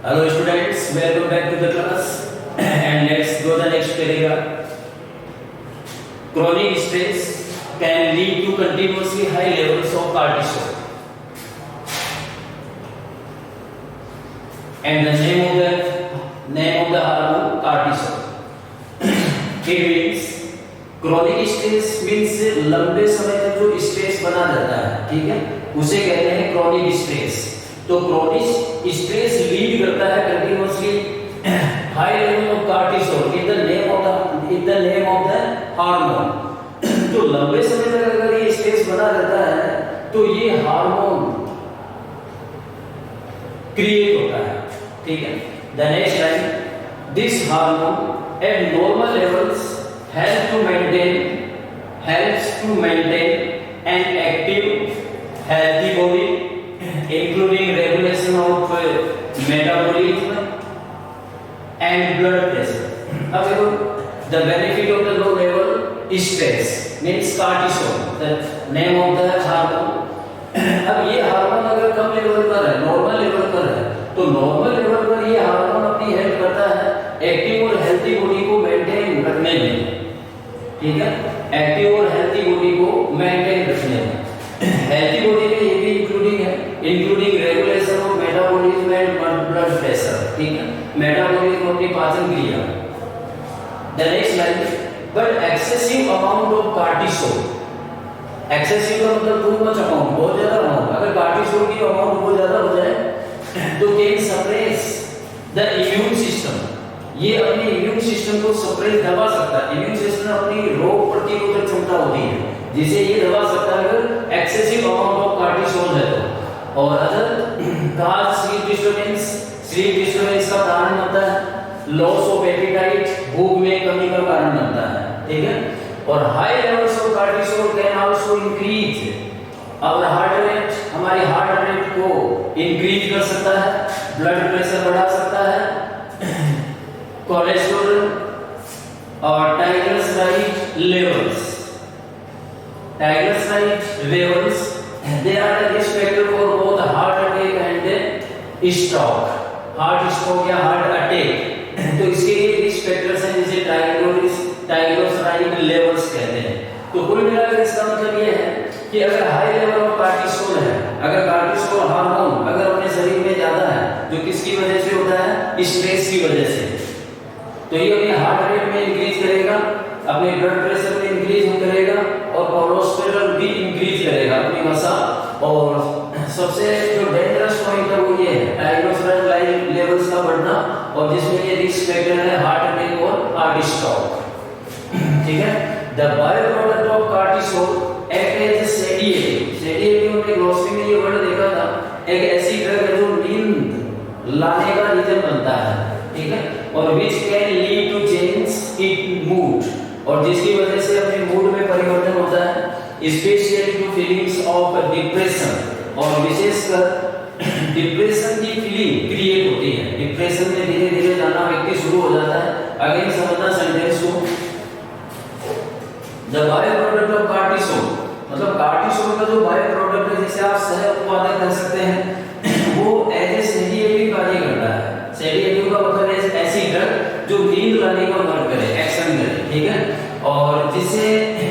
Hello students, welcome back to the class and let's go the next paragraph. Chronic stress can lead to continuously high levels of cortisol. And the name of the hormone cortisol. It means chronic stress means लंबे समय तक जो stress बना रहता है, ठीक है, उसे कहते हैं chronic stress. तो chronic stress लीड करता है continuously high level of cortisol in the name of the hormone. तो लंबे समय तक अगर ये स्ट्रेस बना रहता है तो ये हार्मोन क्रिएट होता है, ठीक है. The next line, this hormone at normal levels helps to maintain an active, healthy body, including regulation of metabolism and blood pressure. अब देखो, the benefit of the low level stress means cortisol, the name of the hormone. अब ये hormone अगर कम level पर है, normal level पर है, तो नॉर्मल लेवल पर ये हार्मोन अपनी हेल्प करता है एक्टिव और हेल्थी बॉडी को मेंटेन रखने में, ठीक है, एक्टिव और हेल्थी बॉडी को मेंटेन रखने में. हेल्थी बॉडी में ये भी including regulation of metabolism and blood pressure, ठीक है, मेटाबॉलिज्म अपनी पाचन क्रिया. The next line, but excessive amount of cortisol, excessive का मतलब टू मच अमाउंट, बहुत ज्यादा अमाउंट, अगर कार्टिसोल की अमाउंट बहुत ज्यादा हो जाए तो can suppress the immune system, ये अपने इम्यून सिस्टम को सप्रेस दबा सकता है. इम्यून सिस्टम अपनी रोग प्रतिरोधक क्षमता होती है जिसे ये दबा सकता है अगर एक्सेसिव अमाउंट ऑफ कार्टिसोल है तो. और अदर काज स्लीप डिस्टर्बेंस का कारण बनता है, लॉस ऑफ एपेटाइट, भूख में कमी का कारण बनता है, ठीक है. और high levels of cortisol can also increase और हमारी हार्ट रेट को इंक्रीज कर सकता है, ब्लड प्रेशर बढ़ा सकता है, कोलेस्ट्रॉल और triglyceride levels they are the risk factor for both heart attack and stroke, heart stroke या हार्ट अटैक. तो इसके लिए रिस्क फैक्टर्स हैं जिसे ट्राइग्लिसराइड लेवल्स कहते हैं. तो कुल मिलाकर इसका मतलब ये है कि अगर हाई लेवल ऑफ कार्टिसोल है, अगर कार्टिसोल हार्मोन अगर अपने शरीर में ज्यादा है, जो किसकी वजह से होता है, स्ट्रेस की वजह से, तो ये अपने हार्ट रेट में इंक्रीज करेगा, अपने ब्लड प्रेशर में इंक्रीज करेगा और कोलेस्ट्रॉल भी इंक्रीज करेगा अपनी वसा. और सबसे जो डेंजरस पॉइंट है वो ये है ट्राइग्लिसराइड लेवल्स का बढ़ना, और जिसमें ये रिस्क फैक्टर है हार्ट अटैक और हार्ट स्ट्रोक, ठीक है. The by product of cortisol act as sedative हमने ग्लोसरी में ये वर्ड देखा था, एक ऐसी ड्रग है जो नींद लाने का रीजन बनता है, ठीक है, और which can lead to change in mood, और जिसकी वजह से अपने मूड में परिवर्तन होता है, specially to feelings of depression, और विशेषकर डिप्रेशन की फीलिंग क्रिएट होती है. डिप्रेशन में धीरे धीरे जाना व्यक्ति शुरू हो जाता है. अगेन समझना सेंटेंस को, the by product of cortisol, मतलब कार्टिसोल का जो बाय प्रोडक्ट है जिसे आप सह उत्पादन कर सकते हैं, वो एज ए सेडिएटिव कार्य करता है. सेडिएटिव का मतलब है ऐसी ड्रग जो नींद लाने का वर्क करे, एक्शन करे, ठीक है, और जिससे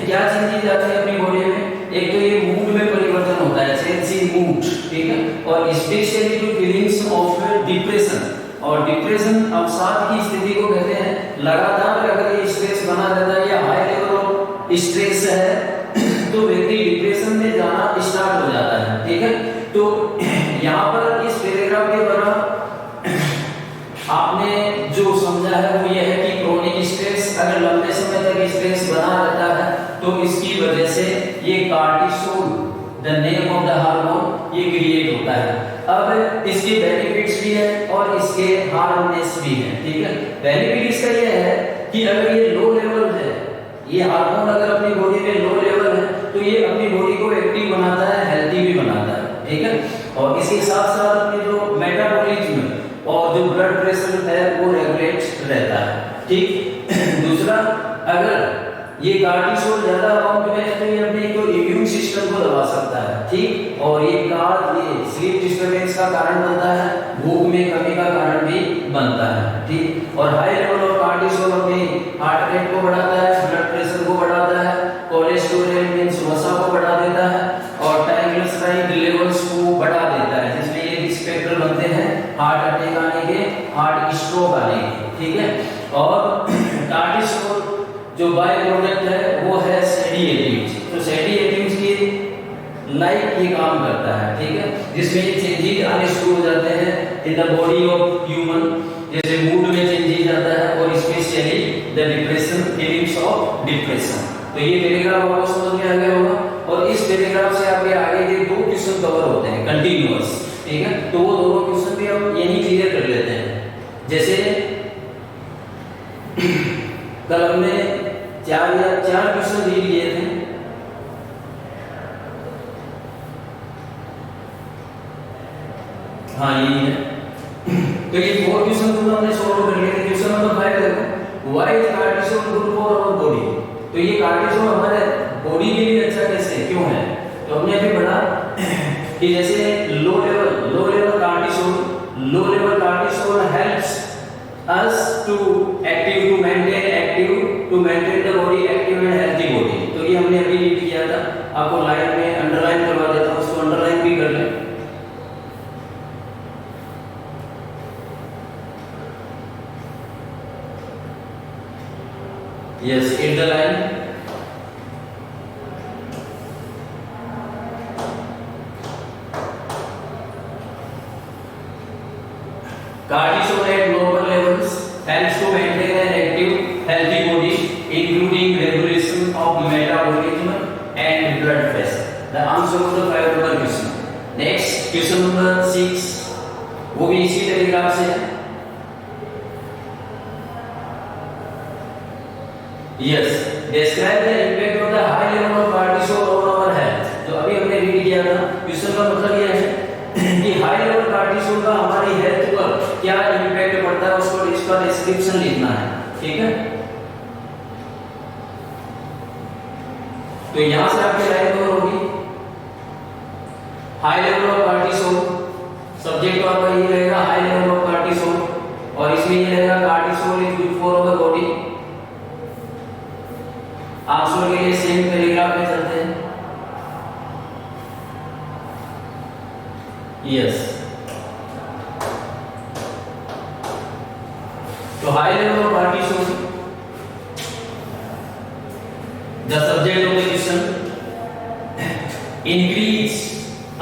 क्या चीज की जाती है अपनी बॉडी में, एक तो ये मूड में परिवर्तन होता है, चेंज इन मूड, ठीक है, और specially to feelings of depression, और डिप्रेशन अवसाद की स्थिति को कहते हैं. लगातार अगर ये स्ट्रेस बना रहता है या हाई लेवल ऑफ स्ट्रेस है तो व्यक्ति डिप्रेशन में जाना स्टार्ट हो जाता है, ठीक है. तो यहाँ पर इस पैराग्राफ के द्वारा आपने जो समझा है वो ये है कि क्रोनिक स्ट्रेस अगर लंबे समय तक स्ट्रेस बना रहता है तो इसकी वजह से ये cortisol, the name of the hormone, ये क्रिएट होता है. अब इसके बेनिफिट्स भी है और इसके हार्मनेस भी है, ठीक है. बेनिफिट इसका ये है कि अगर ये लो लेवल है, ये हार्मोन अगर अपनी बॉडी में लो लेवल है तो ये अपनी बॉडी को एक्टिव बनाता है, हेल्थी भी बनाता है, ठीक है, और इसके साथ साथ अपनी जो मेटाबॉलिज्म और जो ब्लड प्रेशर है वो रेगुलेट रहता है, ठीक. दूसरा, अगर ये कार्टिसोल ज्यादा अमाउंट में है तो ये अपने को इम्यून सिस्टम को दबा सकता है, ठीक, और ये स्लीप डिस्टर्बेंस का कारण बनता है, भूख में कमी का कारण भी हार्ट अटैक आने के, हार्ट स्ट्रोक आने के, ठीक है। और कार्टिसोल जो बाय प्रोडक्ट है वो है सेडिएटिव्स। तो सेडिएटिव्स की लाइक ये काम करता है, ठीक है, जिसमें चेंजेस आने शुरू हो जाते हैं in the body of human, जैसे मूड में चेंजेस आता है और specially the depression, feelings of depression. तो ये पैराग्राफ आपको समझ में आ गया होगा। और इस पैराग्राफ से आपके आगे के दो क्वेश्चन कवर होते हैं कंटीन्यूअस, ठीक है। तो वो दोनों क्वेश्चन भी हम यही क्लियर कर लेते हैं। जैसे कल हमने चार क्वेश्चन रीड किए थे। हाँ यही है। तो ये 4 क्वेश्चन तो हमने सॉल्व कर लिए थे। क्वेश्चन नंबर 5 देखो, why is cortisol good for our body. तो ये कार्टिसोल हमारे बॉडी के लिए अच्छा कैसे क्यों है? तो हमने अभी पढ़ा कि जैसे low level cortisol helps us to maintain the body active and healthy body. तो ये हमने अभी रीड किया था, आपको लाइन में अंडरलाइन करवा देता हूं, उसको अंडरलाइन भी कर लें। Yes, hit the line. Cortisol at normal levels helps to maintain an active, healthy body, including regulation of metabolism and blood pressure. The answer of the 5 number question. Next, question number 6. वो भी इसी paragraph से है। Yes, describe the impact of the high level of cortisol on our health. तो अभी हमने read किया था। क्वेश्चन का मतलब यह है कि हाई लेवल कार्टिसोल का हमारी हेल्थ पर क्या इम्पैक्ट पड़ता है, उसको इसका डिस्क्रिप्शन लिखना है, ठीक है। तो यहां से आपकी लाइन कवर होगी, high level of cortisol, subject आपका ये रहेगा हाई लेवल ऑफ कार्टिसोल, और इसमें ये रहेगा cortisol is good for our body. Answer के लिए सेम पैराग्राफ में चलते हैं। यस, तो high level of cortisol, the subject of the question, increase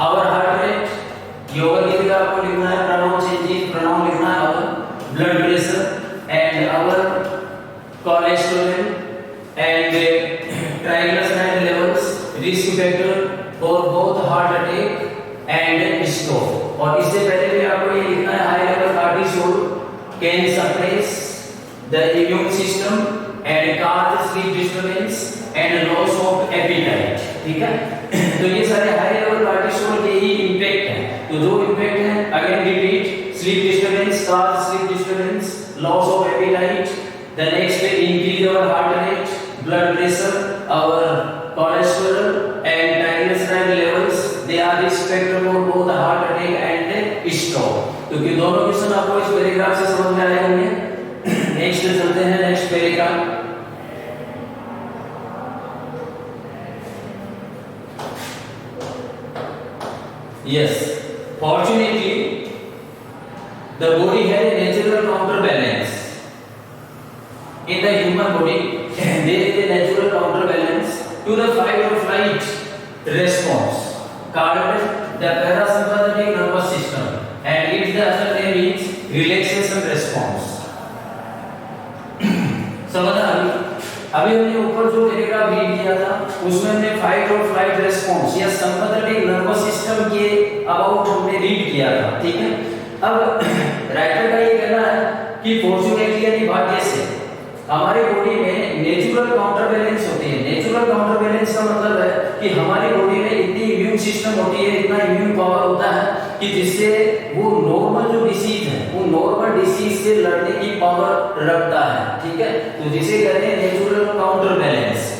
our heart rate. Yoga की जगह आपको लिखना है प्रोनाउन चेंजेस, प्रोनाउन लिखना है our blood pressure and our cholesterol and triglyceride levels, risk factor for both heart attack and stroke। और इससे पहले भी आपको ये लिखना है high level cortisol can suppress the immune system and cause sleep disturbance and loss of appetite, ठीक है। तो ये सारे हाई लेवल कार्टिसोल के ही इम्पैक्ट हैं। तो जो इम्पैक्ट है again repeat, sleep disturbance, cause sleep disturbance, loss of appetite, the next increase our heart rate, blood pressure, our cholesterol and triglyceride levels, they are risk factor for both heart attack and stroke। तो ये दोनों question आपको इस paragraph से समझ में आए होंगे। नेक्स्ट चलते हैं, next paragraph. Yes, fortunately the body has a natural counterbalance in the human body, and there is a natural counterbalance to the fight or flight response called the parasympathetic nervous system, and its the other name is relaxation response। समझा? अभी हमने ऊपर जो paragraph read किया था उसमें हमने fight और फ्लाइट रेस्पॉन्स या सिंपैथेटिक नर्वस सिस्टम के अबाउट हमने रीड किया था, ठीक है। अब राइटर का ये कहना है कि फॉर्चूनेटली यानी भाग्य से हमारी बॉडी में नेचुरल काउंटर बैलेंस होती है। नेचुरल काउंटर बैलेंस का मतलब है कि हमारी बॉडी में इतनी इम्यून सिस्टम होती है, इतना इम्यून पावर होता है कि जिससे वो नॉर्मल जो डिसीज है वो नॉर्मल डिसीज से लड़ने की पावर रखता है, ठीक है। तो जिसे कहते हैं नेचुरल काउंटर बैलेंस।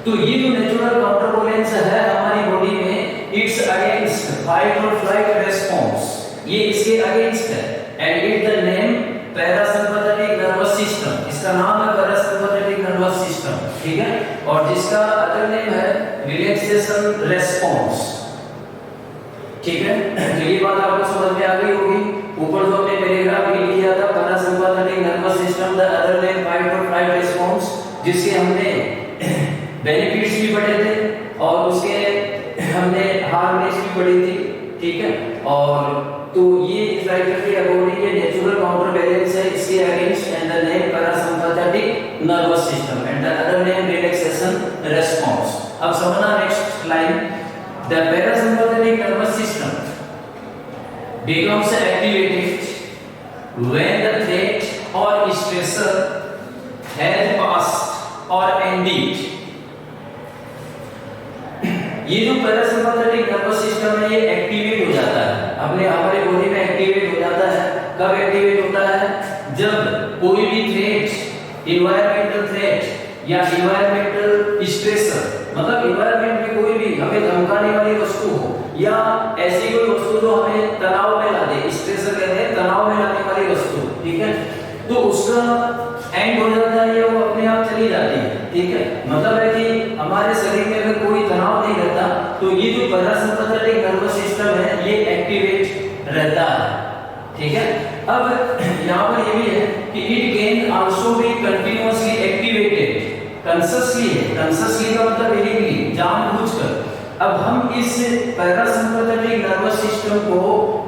तो ये जो नेचुरल काउंटर बैलेंस है हमारी बॉडी में, इट्स अगेंस्ट फाइट और फ्लाइट रेस्पॉन्स, ये इसके अगेंस्ट है, and it the name parasympathetic nervous system. इसका नाम है पैरासिम्पैथेटिक नर्वस सिस्टम, ठीक है। और जिसका अदर नेम है रिलैक्सेशन रेस्पॉन्स, ठीक है। तो ये बात आपको समझ में आ गई होगी। ऊपर जो और तो ये इस राइटर के अकॉर्डिंग ये नेचुरल काउंटर बैलेंस है इसके against and the name parasympathetic nervous system and the other name relaxation response. अब समझना next line, the parasympathetic nervous system becomes activated when the threat or stressor has passed or ended। ये जो parasympathetic nervous system है ये activate हो जाता है, अपने हमारे बॉडी में एक्टिवेट हो जाता है। कब एक्टिवेट होता है? जब कोई भी थ्रेट, एनवायरमेंटल थ्रेट या एनवायरमेंटल स्ट्रेसर, मतलब एनवायरमेंट में कोई भी हमें धमकाने वाली वस्तु हो या ऐसी कोई वस्तु जो हमें तनाव में ला दे, स्ट्रेसर कहते हैं तनाव में लाने वाली वस्तु, ठीक है, तो उसका एंड हो जाता है या वो अपने आप चली जाती है, ठीक है। मतलब है कि हमारे शरीर में अगर कोई तनाव नहीं रहता तो ये जो पैरासिम्पैथेटिक नर्वस सिस्टम है ये एक्टिवेट रहता है, ठीक है। अब यहाँ पर ये भी है कि it can also be continuously activated consciously है, कंसियसली का मतलब वेरिंगली, जानबूझकर। अब हम इस पैरासिम्पैथेटिक नर्वस सिस्टम को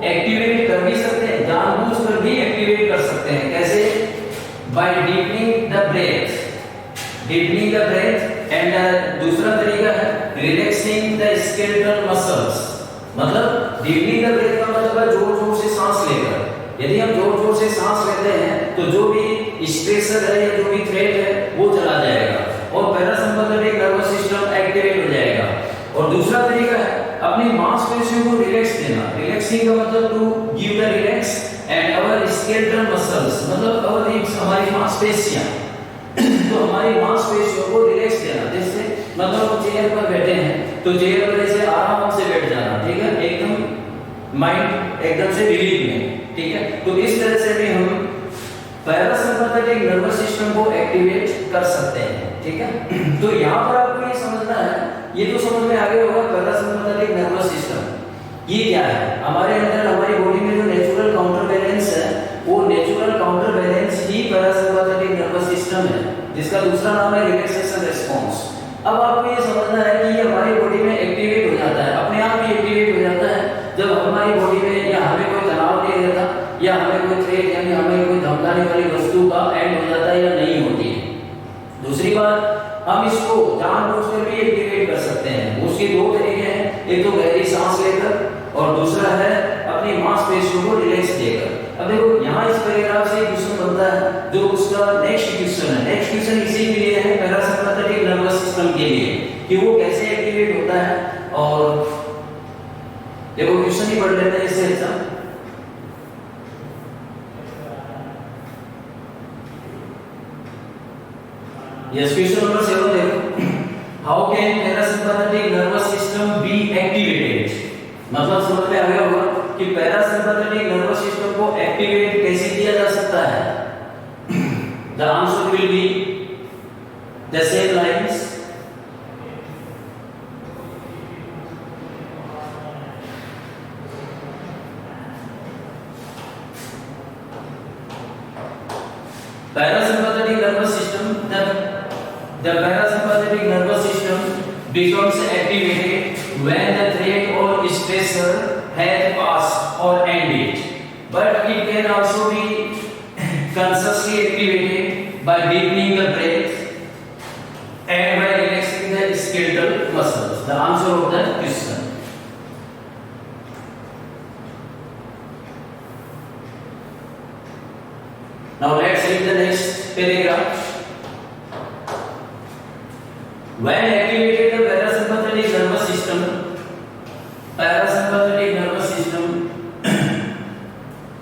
एक्टिवेट कर भी सकते हैं, जानबूझकर भी एक्टिवेट कर सकते हैं। कैसे? By deepening the breath, deepening the breath and दूसरा तरीका है रिलैक्सिंग द स्केलेटल मसल्स। मतलब डीपनिंग द ब्रेथ का मतलब है जोर-जोर से सांस लेकर। यदि हम जोर-जोर से सांस लेते हैं तो जो भी स्ट्रेसर है या जो भी थ्रेट है वो चला जाएगा और पैरासिम्पैथेटिक नर्वस सिस्टम एक्टिवेट हो जाएगा। और दूसरा तरीका है अपनी मांसपेशियों को रिलैक्स देना। रिलैक्सिंग का मतलब to give the relax and our skeletal muscles, मतलब आवर रिब्स, हमारी मांसपेशियां तो हमारी मांसपेशियों को रिलैक्स देना। जैसे मतलब हम चेयर पर बैठे हैं तो चेयर पर ऐसे आराम से बैठ जाना, ठीक है, एकदम माइंड एकदम से रिलीफ में, ठीक है। तो इस तरह से भी हम पैरासिम्पैथेटिक नर्वस सिस्टम को एक्टिवेट कर सकते हैं, ठीक है। तो यहाँ पर आपको ये समझना है, ये तो समझ में आ गया होगा पैरासिम्पैथेटिक नर्वस सिस्टम ये क्या है। हमारे अंदर हमारी बॉडी में जो नेचुरल काउंटर बैलेंस है वो नेचुरल काउंटर बैलेंस ही पैरासिम्पैथेटिक नर्वस सिस्टम है, जिसका दूसरा नाम है रिलैक्सेशन रिस्पांस। अब आपको ये समझना है कि ये हमारी बॉडी में एक्टिवेट हो जाता है, अपने आप ही एक्टिवेट हो जाता है जब हमारी बॉडी में या हमें कोई तनाव नहीं रहता या हमें कोई थ्रेट यानी हमें कोई धमकाने वाली वस्तु का एंड हो जाता है या नहीं होती है। दूसरी बात, हम इसको जानबूझकर भी एक्टिवेट कर सकते हैं। उसके दो तरीके हैं, एक तो गहरी सांस लेकर और दूसरा है अपनी मांसपेशियों को रिलैक्स देकर। अब देखो यहाँ इस पैराग्राफ से क्वेश्चन बनता है जो उसका नेक्स्ट क्वेश्चन है। नेक्स्ट क्वेश्चन इसी के लिए है पैरासिम्पैथेटिक नर्वस सिस्टम के लिए कि वो कैसे एक्टिवेट होता है। और देखो क्वेश्चन ही पढ़ लेते हैं इससे अच्छा। Yes, question number 7 देखो, how can parasympathetic nervous system be activated? मतलब समझ में आ गया होगा कि पैरासिम्पैथेटिक नर्वस सिस्टम को एक्टिवेट कैसे किया जा सकता है। The answer will be the same lines. Parasympathetic nervous system, the parasympathetic nervous system becomes activated when the threat or stressor has passed or ended, but it can also be consciously activated by deepening the breath and by relaxing the skeletal muscles. The answer of the question. Now let's read the next paragraph. When activated the parasympathetic nervous system, parasympathetic nervous system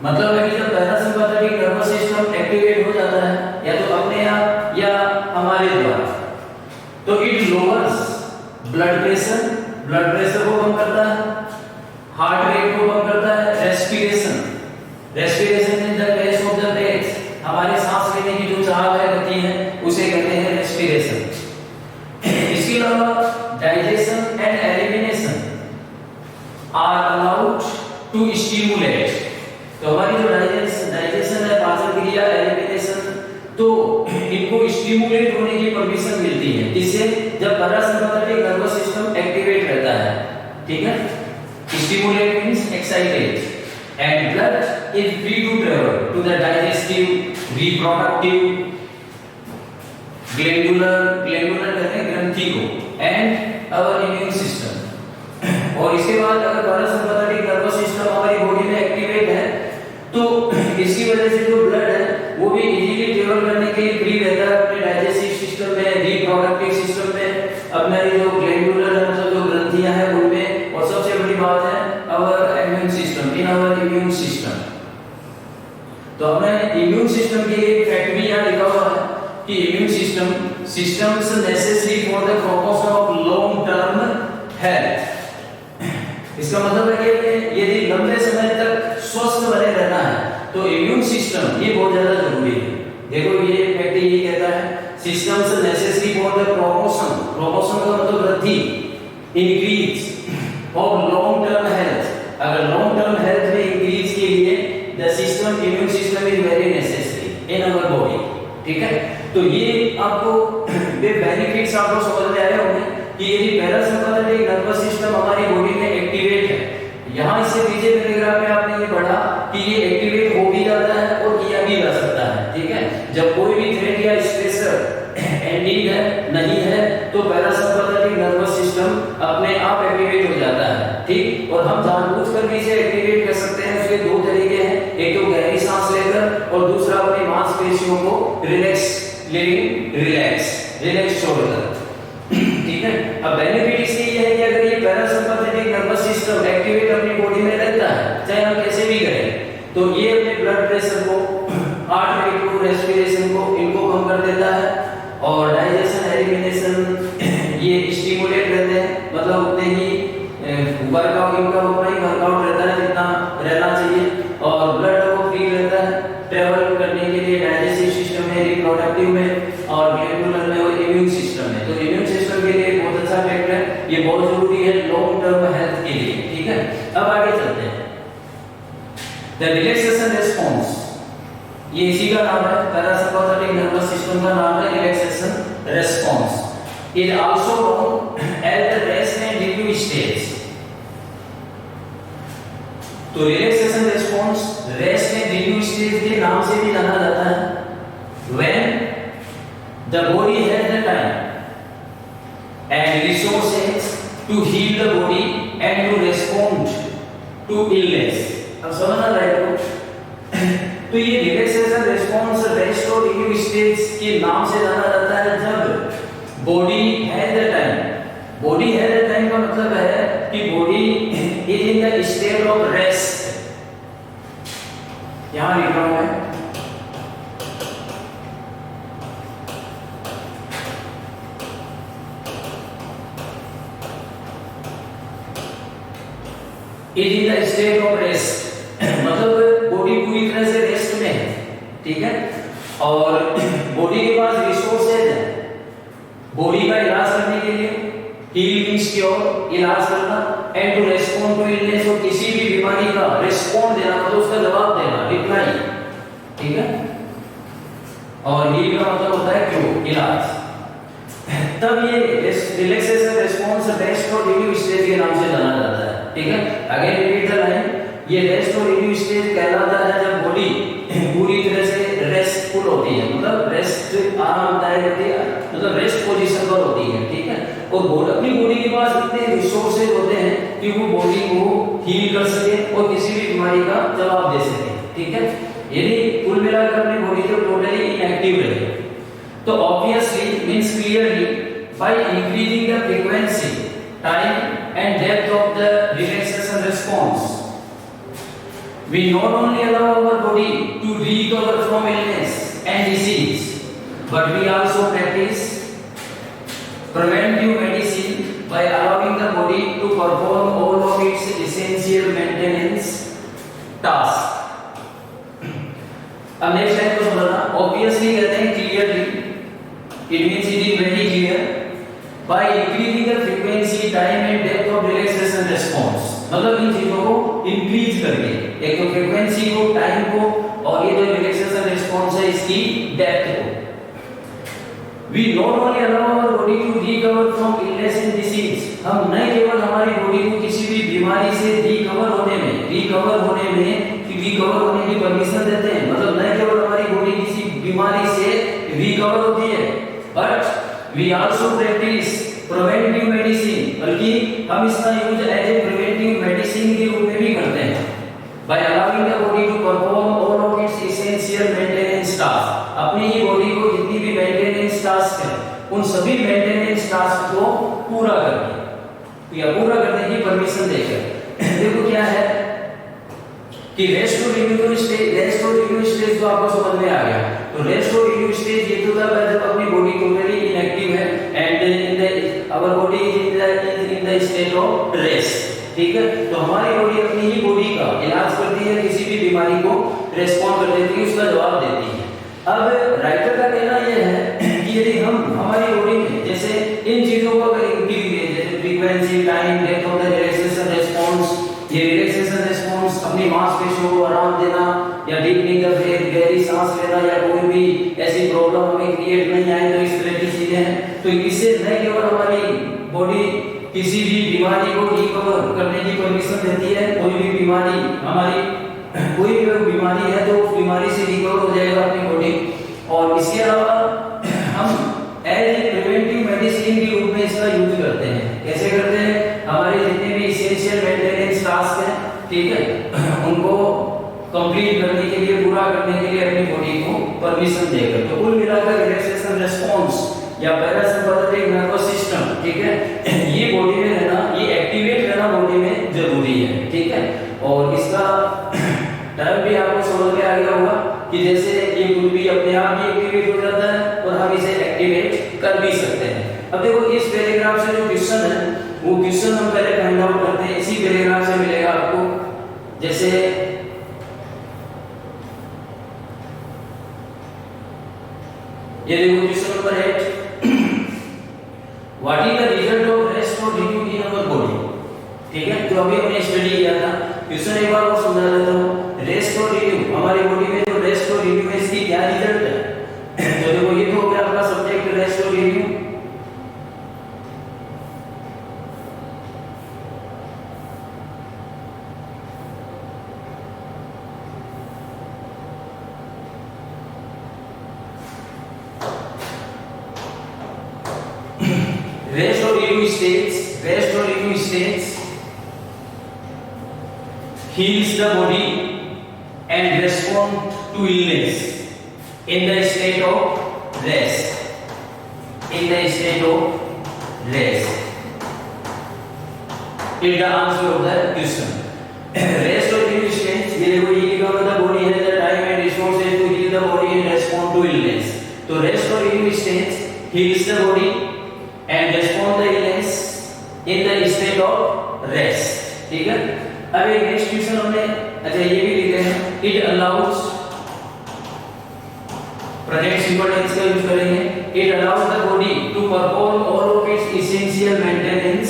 मतलब है कि जब parasympathetic nervous system activate हो जाता है या तो अपने आप या हमारे द्वारा, तो इट लोअर्स ब्लड प्रेशर को कम करता है, हार्ट रेट को कम करता है, respiration in the place of the breath, हमारे सांस लेने की जो चाल है गति है उसे कहते हैं रेस्पिरेशन। इसके अलावा digestion and elimination are allowed to stimulate, तो हमारी जो डाइजेशन है, पाचन क्रिया, एलिमिनेशन, तो इनको स्टिमुलेट होने की परमिशन मिलती है। इससे जब पैरासिम्पैथेटिक नर्वस सिस्टम एक्टिवेट रहता है, ठीक है, stimulate means excited, is free to travel to the digestive, reproductive, glandular कहते हैं ग्रंथि को, and our immune system। और इसके बाद अगर पैरासिम्पैथेटिक नर्वस सिस्टम हमारी बॉडी में एक्टिवेट है तो इसकी वजह से जो ब्लड है वो भी इजीली ट्रेवल करने के लिए फ्री रहता है अपने डाइजेस्टिव सिस्टम में, रिप्रोडक्टिव सिस्टम में, अपने जो ग्लैंडुलर मतलब जो ग्रंथियां हैं उनमें, और सबसे बड़ी बात है our immune system, in our immune system. तो हमने इम्यून सिस्टम के एक फैक्ट भी यहाँ लिखा हुआ है कि immune systems necessary for the promotion of long term health. इसका मतलब है कि यदि लंबे समय तक स्वस्थ बने रहना है तो इम्यून सिस्टम ये बहुत ज्यादा जरूरी है। देखो ये फैक्ट ये कहता है systems necessary for the proportion का मतलब वृद्धि, increase of long term health. अगर लॉन्ग टर्म हेल्थ में इंक्रीज के लिए the system immune system is very necessary in our body. ठीक है, तो ये आपको वे बेनिफिट्स आपको समझ में आए होंगे कि यदि पैरासिम्पैथेटिक नर्वस सिस्टम हमारी बॉडी में एक्टिवेट है, यहाँ इससे पीछे पैराग्राफ में आपने ये पढ़ा कि ये एक्टिवेट हो भी जाता है और किया भी जा सकता है। ठीक है, जब कोई भी थ्रेट या स्ट्रेसर एंडिंग है नहीं है तो पैरासिम्पैथेटिक नर्वस सिस्टम अपने आप एक्टिवेट हो जाता है। ठीक, और हम जानबूझकर भी इसे एक्टिवेट कर सकते हैं। उसके दो तरीके हैं, एक तो गहरी सांस लेकर और दूसरा अपनी मांसपेशियों को रिलैक्स छोड़कर। ठीक है, अब बेनिफिट इससे ये है कि अगर ये पैरासिम्पैथेटिक नर्वस सिस्टम एक्टिवेट अपनी बॉडी में रहता है, चाहे हम कैसे भी करें, तो ये अपने ब्लड प्रेशर को, हार्ट रेट को, रेस्पिरेशन को, इनको कम कर देता है और डाइजेशन, एलिमिनेशन ये स्टिमुलेट रहते हैं। मतलब उतने ही वर्कआउट इनका उतना ही वर्कआउट रहता है जितना रहना चाहिए, और ब्लड को फ्री रहता है ट्रेवल करने के लिए डाइजेस्टिव सिस्टम में, रिप्रोडक्टिव में और ग्लैंडुलर में और इम्यून सिस्टम में। तो इम्यून सिस्टम के लिए बहुत अच्छा फैक्टर है, ये बहुत जरूरी है लॉन्ग टर्म हेल्थ के लिए। ठीक है, अब आगे चलते हैं। द रिलैक्सेशन रिस्पांस, ये इसी का नाम है, पैरासिम्पैथेटिक नर्वस सिस्टम का नाम है relaxation response. It also known as the rest and review stage. तो relaxation response rest and review stage के नाम से भी जाना जाता है। When the body has the time and resources to heal the body and to respond to illness. अब समझना राइट को तो ये रिलैक्सेशन रिस्पांस रेस्ट और रिव्यू स्टेज के नाम से जाना जाता है जब body has the time. Body has the time का मतलब है कि body is in the state of rest. यहां लिख रहा हूं मैं, is in the state of rest मतलब बॉडी पूरी तरह से रेस्ट में है। ठीक है, और बॉडी के पास रिसोर्सेज है बॉडी का इलाज करने के लिए, हील मींस क्योर, इलाज करना, and to respond to illness, और किसी भी बीमारी का रिस्पॉन्ड देना मतलब उसका जवाब देना, रिप्लाई। ठीक है, और हील का मतलब होता है क्योर, इलाज। तब ये रिलैक्सेशन रिस्पांस रेस्ट और रिव्यू स्टेज के नाम से जाना जाता है। ठीक है, अगेन रिपीट द लाइन, ये रेस्ट और रिव्यू स्टेज कहलाता है जब बॉडी पूरी तरह से रेस्टफुल होती है, मतलब रेस्ट आरामदायक होती है, मतलब रेस्ट पोजीशन पर होती है। ठीक है, और अपनी बॉडी के पास इतने रिसोर्सेज होते हैं कि वो बॉडी को हील कर सके और किसी भी बीमारी का जवाब दे सके। ठीक है, यदि कुल मिलाकर अपनी बॉडी को टोटली इनएक्टिव रहे तो obviously means clearly by increasing the frequency, time and depth of the relaxation response we not only allow our body to recover from illness and disease, but we also practice preventive medicine by allowing the body to perform all of its essential maintenance tasks. अब next line को समझना, obviously कहते हैं clearly, it means it is very clear, by increasing the frequency, time and depth of relaxation response, मतलब इन चीजों को increase करके, एक तो फ्रीक्वेंसी को, टाइम को, और ये जो रिलैक्सेशन रिस्पांस है इसकी डेप्थ को। We not only allow our body to recover from illness and disease, हम न केवल हमारी बॉडी को किसी भी बीमारी से रिकवर होने में रिकवर होने की परमिशन देते हैं। मतलब न केवल हमारी बॉडी किसी बीमारी से रिकवर होती है, but we also practice preventive medicine, बल्कि हम इसका use as a preventive medicine के रूप में भी करते हैं। By allowing the body to perform all of its essential maintenance task, अपनी ही बॉडी को जितनी भी मेंटेनेंस टास्क है उन सभी मेंटेनेंस टास्क को पूरा करके या पूरा करने की परमिशन देकर। देखो क्या है कि रेस्ट और रिन्यू स्टेज तो आपको समझ में आ गया। तो रेस्ट और रिन्यू स्टेज ये तो तब है जब अपनी बॉडी टोटली इनएक्टिव है and in the our body is in the state of rest. ठीक है, तो हमारी बॉडी अपनी ही बॉडी का इलाज करती है, किसी भी बीमारी को रेस्पॉन्ड कर देती है, उसका जवाब देती है। अब राइटर का कहना यह है कि यदि हम हमारी बॉडी में जैसे इन चीजों को अगर इंक्रीज जैसे frequency, time, depth of the relaxation response, ये रिलैक्सेशन रिस्पांस अपनी मांसपेशियों को आराम देना या डीपनिंग द ब्रेथ, गहरी सांस लेना या कोई भी ऐसी प्रॉब्लम हमें क्रिएट नहीं आए, तो इस तरह की चीजें हैं। तो इससे न केवल हमारी बॉडी किसी भी बीमारी को रिकवर करने की परमिशन देती है, कोई भी बीमारी हमारी कोई भी बीमारी है तो उस बीमारी से रिकवर हो जाएगा अपनी बॉडी। और इसके अलावा हम एज ए प्रिवेंटिव मेडिसिन के रूप में इसका यूज करते हैं। कैसे करते हैं? हमारे जितने भी एसेंशियल मेंटेनेंस टास्क हैं, ठीक है, उनको कंप्लीट करने के लिए, पूरा करने के लिए अपनी बॉडी को परमिशन देकर। तो कुल मिलाकर रिलैक्सेशन रिस्पांस या पैरासिम्पैथेटिक नर्वस सिस्टम, ठीक है, ये बॉडी में रहना, ये एक्टिवेट रहना बॉडी में जरूरी है। ठीक है, और इसका टर्म भी आपको समझ में आ गया होगा कि जैसे ये कुछ भी अपने आप ही एक्टिवेट हो जाता है और हम इसे एक्टिवेट कर भी सकते हैं। अब देखो इस पैराग्राफ से जो क्वेश्चन है वो क्वेश्चन हम पहले फाइंड आउट करते हैं। इसी पैराग्राफ से मिलेगा आपको। जैसे ये देखो question number 8, what is the result of rest और रिन्यू इन आवर बॉडी। ठीक है, जो अभी हमने स्टडी किया था, क्वेश्चन एक बार और समझा देता हूं। रेस्ट और रिन्यू, हमारी बॉडी में जो रेस्ट और रिन्यू है इसकी क्या रिजल्ट है। तो देखो ये तो हो गया आपका सब्जेक्ट रेस्ट और renew. Rest or renew states heals the body and respond to illness in the state of rest. In the state of rest is the answer of the question. Rest or renew states, ये देखो ये लिखा हुआ था body has the time and resources to heal the body and respond to illness. तो rest or renew states heals the body and respond the illness in the state of rest. ठीक है, अब एक नेक्स्ट क्वेश्चन हमने अच्छा ये भी लिखे हैं, it allows, present simple tense का यूज करेंगे, it allows the body to perform all of its essential maintenance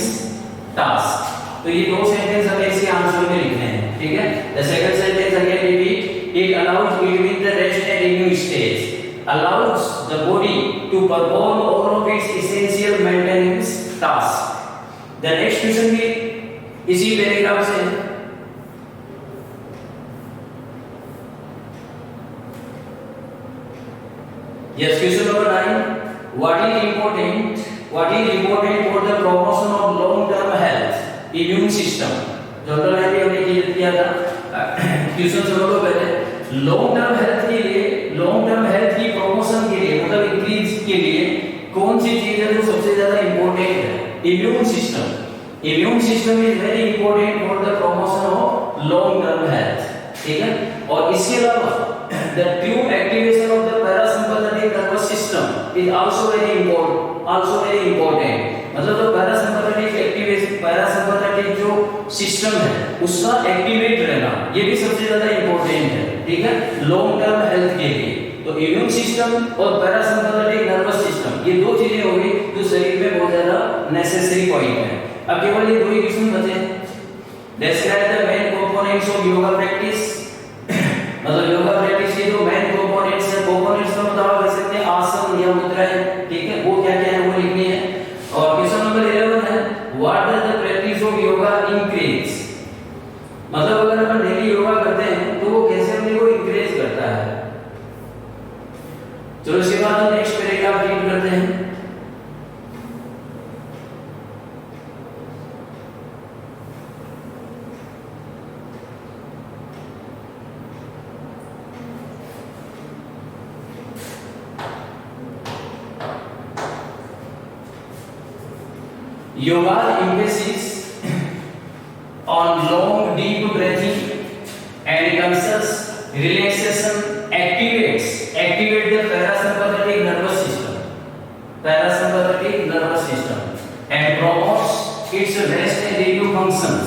task. तो ये दो सेंटेंस हमें इसके आंसर में लिखने हैं। ठीक है, the second sentence again repeat, it allows between the rest and renew stage, allows the body to perform all of its essential maintenance tasks. The next question भी इसी पैराग्राफ से है। Yes, question number 9. What is important for the promotion of long-term health, immune system? General में भी हमने clear किया था। Question सुनो तो पहले, लॉन्ग टर्म हेल्थ के लिए, लॉन्ग टर्म हेल्थ की प्रमोशन के लिए मतलब इंक्रीज के लिए कौन सी चीज है जो सबसे ज्यादा इंपॉर्टेंट है? Immune system. Immune system is very important for the promotion of long term health. ठीक है, और इसके अलावा the true activation of the parasympathetic nervous system is also very important. मतलब जो पैरासिम्पैथेटिक एक्टिवेशन, पैरासिम्पैथेटिक जो सिस्टम है उसका एक्टिवेट रहना ये भी सबसे ज्यादा इंपॉर्टेंट है। ठीक है, लॉन्ग टर्म हेल्थ के लिए। तो इम्यून सिस्टम और पैरासिम्पैथेटिक नर्वस सिस्टम ये दो चीजें होगी जो शरीर में बहुत ज्यादा नेसेसरी पॉइंट है। अब केवल ये दो ही क्वेश्चन बचे। Describe the main components of yoga practice. मतलब योगा प्रैक्टिस के जो मेन कंपोनेंट्स है, कंपोनेंट्स का मतलब आप कह सकते हैं आसन या मुद्राएं। ठीक है, वो क्या क्या है वो लिखनी है। और क्वेश्चन नंबर 11 है, what does the practice of yoga increase. मतलब अगर अपन डेली योगा करते हैं तो वो चलो इसके बाद हम नेक्स्ट पैराग्राफ रीड करते हैं। Yoga emphasis on long deep breathing and conscious relaxation activate the parasympathetic nervous system and promotes its rest and review functions।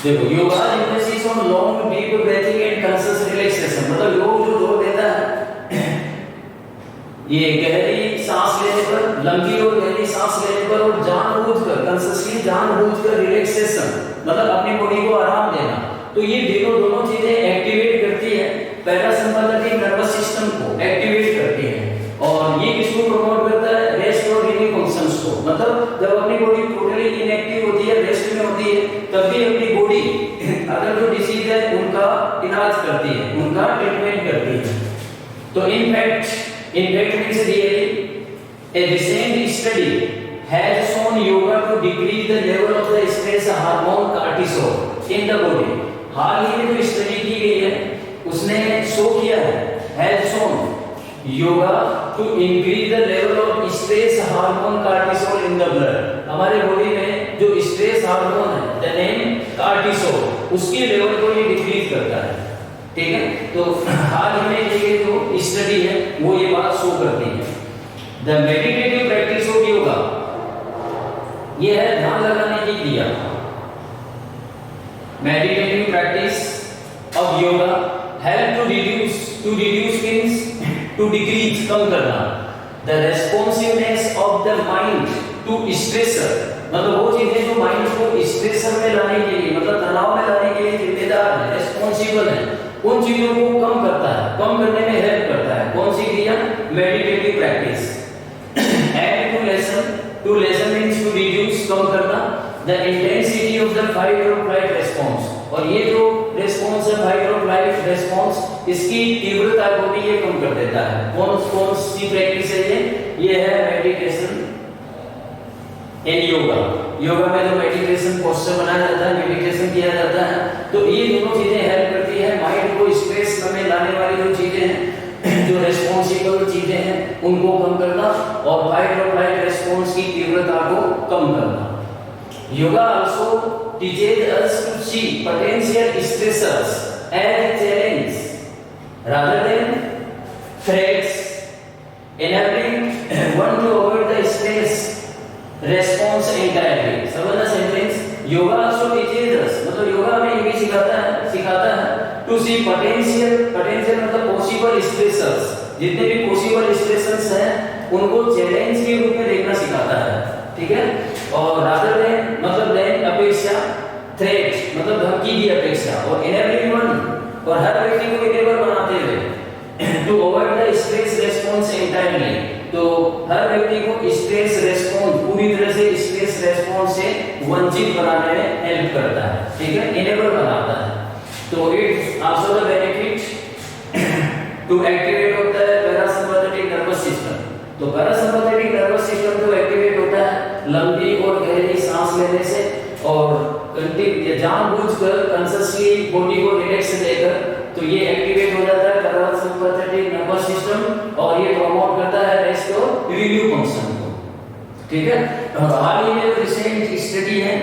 देखो yoga emphasis on long deep breathing and conscious relaxation मतलब योग जो जोर देता है ये गहरी सांस लेने पर, लंबी और गहरी सांस लेने पर और जानबूझकर कंसिस्टेंटली जानबूझकर रिलैक्सेशन मतलब अपनी बॉडी को आराम देना। तो ये दोनों चीजें एक्टिवेट करती है, पैरासिम्पैथेटिक नर्वस सिस्टम को एक्टिवेट करती है और ये किसको प्रमोट करता है, रेस्ट और रिलीफ फंक्शंस को। मतलब जब अपनी बॉडी टोटली इनएक्टिव होती है, रेस्ट में होती है, तब भी अपनी बॉडी अगर जो डिसीज है उनका इलाज करती है, उनका ट्रीटमेंट करती है। तो in fact means really a recent study has shown yoga to decrease the level of the stress hormone cortisol in the body। हाल ही में जो स्टडी की गई है उसने शो किया है, has shown yoga to increase the level of stress hormone cortisol in the blood। हमारे बॉडी में जो स्ट्रेस हार्मोन है द नेम कार्टिसोल, उसकी लेवल को ये डिक्रीज करता है। ठीक है, तो हाल ही में ये जो स्टडी है वो ये बात शो करती है। The meditative practice of yoga, ये है ध्यान लगाने की क्रिया। Meditative practice of yoga help to reduce means to decrease, कम करना the responsiveness of the mind to stressor. मतलब वो चीजें जो माइंड को स्ट्रेसर में लाने के लिए, मतलब तनाव में लाने के लिए जिम्मेदार है, रेस्पॉन्सिबल है, उन चीजों को कम करता है, कम करने में हेल्प करता है। कौन सी क्रिया, meditative practice. And to lessen means to reduce, कम करना the intensity of the fight और फ्लाइट रेस्पॉन्स। और ये जो रेस्पॉन्स है फाइट और फ्लाइट रेस्पॉन्स, इसकी तीव्रता को भी ये कम कर देता है। कौन सी प्रैक्टिस है ये है मेडिटेशन इन योगा। योगा में जो मेडिटेशन पोस्चर बनाया जाता है, मेडिटेशन किया जाता है, तो ये दोनों चीजें हेल्प करती है माइंड को स्ट्रेस में लाने वाली जो चीजें हैं, जो रेस्पॉन्सिबल चीजें हैं उनको कम करना और फाइट और फ्लाइट रेस्पॉन्स की तीव्रता को कम करना। Yoga also teaches us to see potential stressors as a challenge rather than threats, enabling one to avoid the stress response entirely। समझना sentence, yoga also teaches us मतलब योगा हमें ये भी सिखाता है to see potential मतलब possible stressors, जितने भी possible stressors हैं उनको चैलेंज के रूप में देखना सिखाता है। ठीक है, और rather than मतलब than अपेक्षा, threat मतलब धमकी की अपेक्षा, और enabling one और हर व्यक्ति को enable बनाते हुए to avoid the stress response entirely। तो हर व्यक्ति को स्ट्रेस रेस्पॉन्स, पूरी तरह से स्ट्रेस रेस्पॉन्स से वंचित बनाने में हेल्प करता है। ठीक है, इनेबल बनाता है। तो it's also the benefit to activate होता है पैरासिम्पैथेटिक नर्वस सिस्टम। तो पैरासिम्पैथेटिक नर्वस सिस्टम जो एक्टिवेट होता है लंबी और गहरी सांस लेने से और जानबूझकर कंसियसली बॉडी को रिलैक्स देकर, तो ये एक्टिवेट हो जाता है पैरासिम्पैथेटिक नर्वस सिस्टम और ये प्रमोट करता है रेस्ट और रिलीफ फंक्शन को। ठीक है, और हाल ही में रिसेंट स्टडी है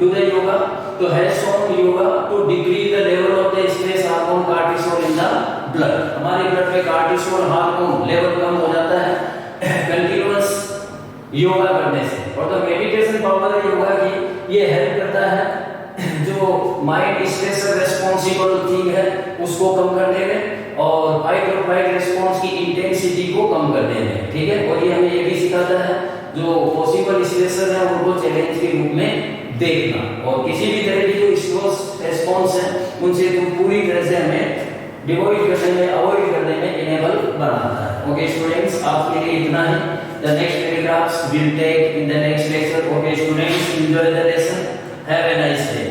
टू द योगा तो has shown yoga to decrease the level of the stress hormone cortisol in the blood. हमारे ब्लड में कार्टिसोल हार्मोन लेवल कम हो जाता है कंटीन्यूअस योगा करने से। और तो मेडिटेशन पावर है योगा की, ये हेल्प करता है जो माइंड स्ट्रेस रेस्पॉन्सिबल थिंग है उसको कम करने में और फाइट और फ्लाइट रेस्पॉन्स की इंटेंसिटी को कम करने में। ठीक है, और ये हमें ये भी सिखाता है जो पॉसिबल स्ट्रेसर है उनको चैलेंज के रूप में देखना और किसी भी तरह की जो स्ट्रेस रेस्पॉन्स है उनसे पूरी तरह से हमें अवॉइड करने में इनेबल बनाता है। ओके स्टूडेंट्स, आपके लिए इतना ही। The next paragraphs will take in the next lecture. Okay students, enjoy the lesson, have a nice day.